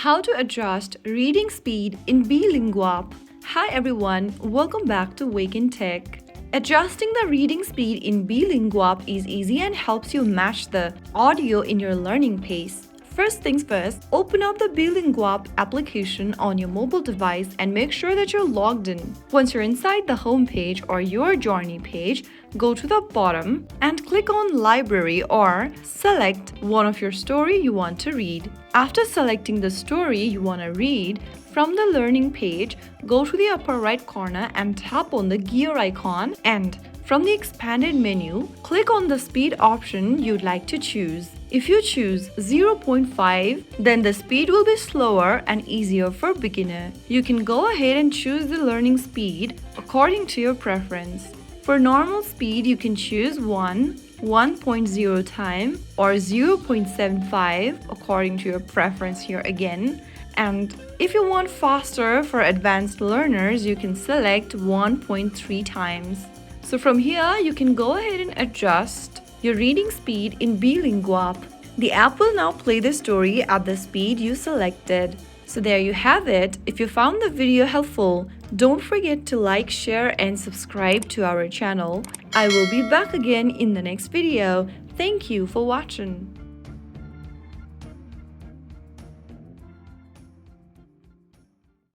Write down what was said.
How to adjust reading speed in Beelinguapp. Hi everyone, welcome back to Wake&Tech. Adjusting the reading speed in Beelinguapp is easy and helps you match the audio in your learning pace. First things first, open up the Beelinguapp application on your mobile device and make sure that you're logged in. Once you're inside the home page or your journey page, go to the bottom and click on Library or select one of your story you want to read. After selecting the story you want to read, from the learning page, go to the upper right corner and tap on the gear icon, and from the expanded menu, click on the speed option you'd like to choose. If you choose 0.5, then the speed will be slower and easier for beginner. You can go ahead and choose the learning speed according to your preference. For normal speed, you can choose 1.0 time, or 0.75 according to your preference here again. And if you want faster for advanced learners, you can select 1.3 times. So from here, you can go ahead and adjust your reading speed in Beelinguapp. The app will now play the story at the speed you selected. So there you have it. If you found the video helpful, don't forget to like, share and subscribe to our channel. I will be back again in the next video. Thank you for watching.